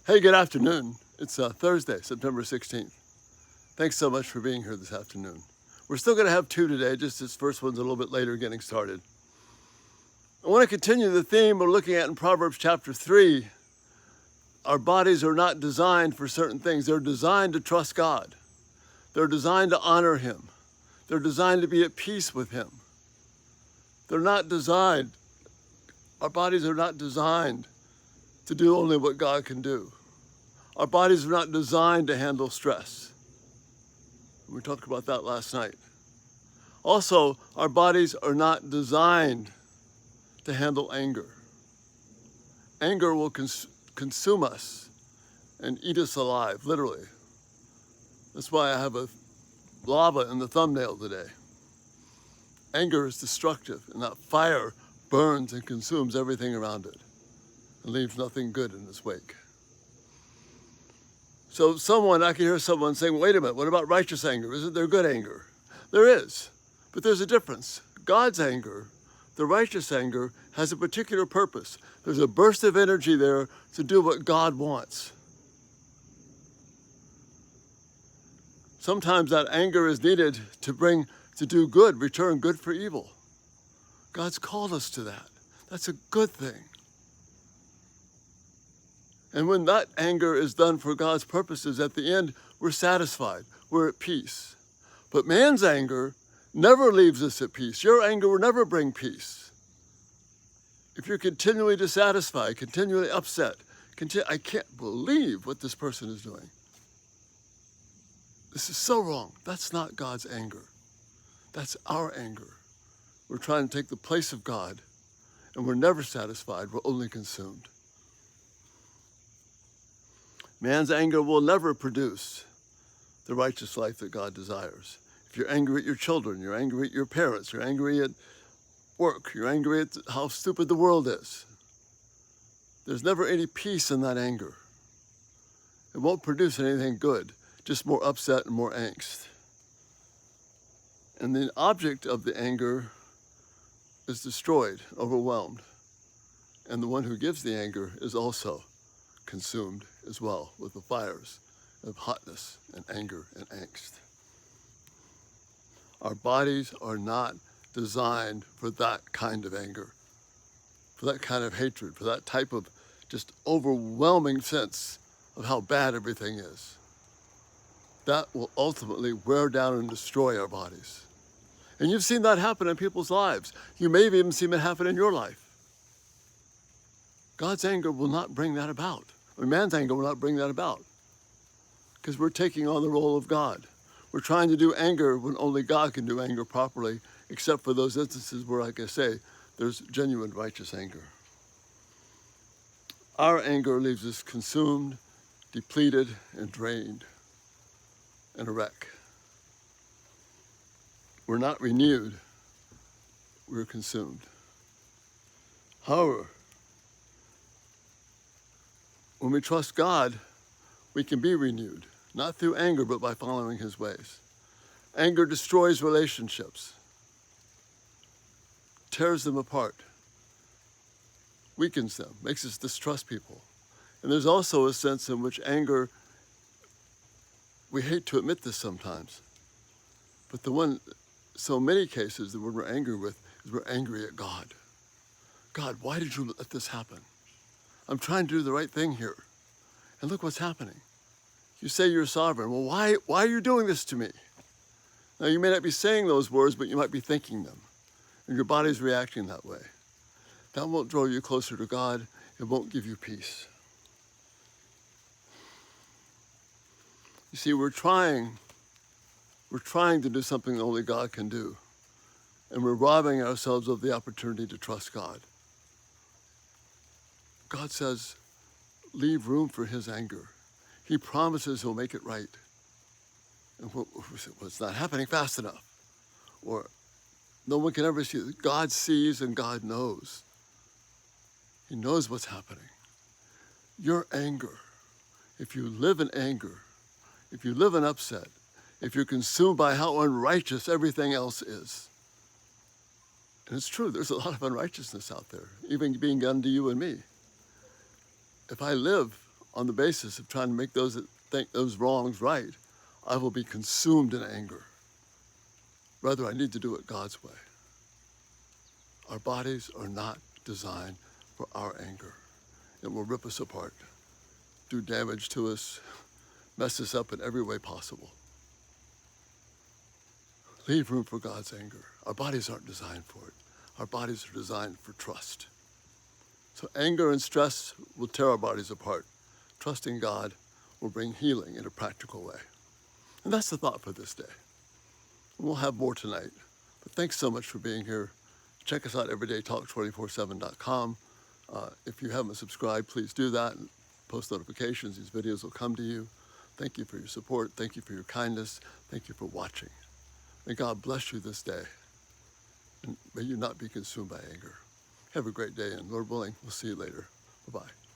Hey, good afternoon. It's Thursday, September 16th. Thanks so much for being here this afternoon. We're still going to have two today, just this first one's a little bit later getting started. I want to continue the theme we're looking at in Proverbs chapter 3. Our bodies are not designed for certain things. They're designed to trust God. They're designed to honor Him. They're designed to be at peace with Him. They're not designed, our bodies are not designed to do only what God can do. Our bodies are not designed to handle stress. We talked about that last night. Also, our bodies are not designed to handle anger. Anger will consume us and eat us alive, literally. That's why I have a lava in the thumbnail today. Anger is destructive, and that fire burns and consumes everything around it and leaves nothing good in its wake. So I can hear someone saying, wait a minute, what about righteous anger? Isn't there good anger? There is, but there's a difference. God's anger, the righteous anger, has a particular purpose. There's a burst of energy there to do what God wants. Sometimes that anger is needed to do good, return good for evil. God's called us to that. That's a good thing. And when that anger is done for God's purposes, at the end, we're satisfied. We're at peace. But man's anger never leaves us at peace. Your anger will never bring peace. If you're continually dissatisfied, continually upset, I can't believe what this person is doing. This is so wrong. That's not God's anger. That's our anger. We're trying to take the place of God, and we're never satisfied. We're only consumed. Man's anger will never produce the righteous life that God desires. If you're angry at your children, you're angry at your parents, you're angry at work, you're angry at how stupid the world is, there's never any peace in that anger. It won't produce anything good, just more upset and more angst. And the object of the anger is destroyed, overwhelmed. And the one who gives the anger is also consumed as well with the fires of hotness and anger and angst. Our bodies are not designed for that kind of anger, for that kind of hatred, for that type of just overwhelming sense of how bad everything is. That will ultimately wear down and destroy our bodies. And you've seen that happen in people's lives. You may have even seen it happen in your life. God's anger will not bring that about. Man's anger will not bring that about, because we're taking on the role of God. We're trying to do anger when only God can do anger properly, except for those instances where, like I say, there's genuine righteous anger. Our anger leaves us consumed, depleted, and drained, and a wreck. We're not renewed, we're consumed. However, when we trust God, we can be renewed, not through anger, but by following His ways. Anger destroys relationships, tears them apart, weakens them, makes us distrust people. And there's also a sense in which anger, we hate to admit this sometimes, but so many cases that we're angry with is we're angry at God. God, why did you let this happen? I'm trying to do the right thing here, and look what's happening. You say you're sovereign. Well, why are you doing this to me? Now, you may not be saying those words, but you might be thinking them, and your body's reacting that way. That won't draw you closer to God. It won't give you peace. You see, we're trying to do something that only God can do, and we're robbing ourselves of the opportunity to trust God. God says, leave room for His anger. He promises He'll make it right. And it's not happening fast enough. Or no one can ever see it. God sees and God knows. He knows what's happening. Your anger, if you live in anger, if you live in upset, if you're consumed by how unrighteous everything else is, and it's true, there's a lot of unrighteousness out there, even being done to you and me. If I live on the basis of trying to make those that think those wrongs right, I will be consumed in anger. Rather, I need to do it God's way. Our bodies are not designed for our anger. It will rip us apart, do damage to us, mess us up in every way possible. Leave room for God's anger. Our bodies aren't designed for it. Our bodies are designed for trust. So anger and stress will tear our bodies apart. Trusting God will bring healing in a practical way. And that's the thought for this day. We'll have more tonight. But thanks so much for being here. Check us out everydaytalk247.com. If you haven't subscribed, please do that. And post notifications. These videos will come to you. Thank you for your support. Thank you for your kindness. Thank you for watching. May God bless you this day. And may you not be consumed by anger. Have a great day, and Lord willing, we'll see you later. Bye-bye.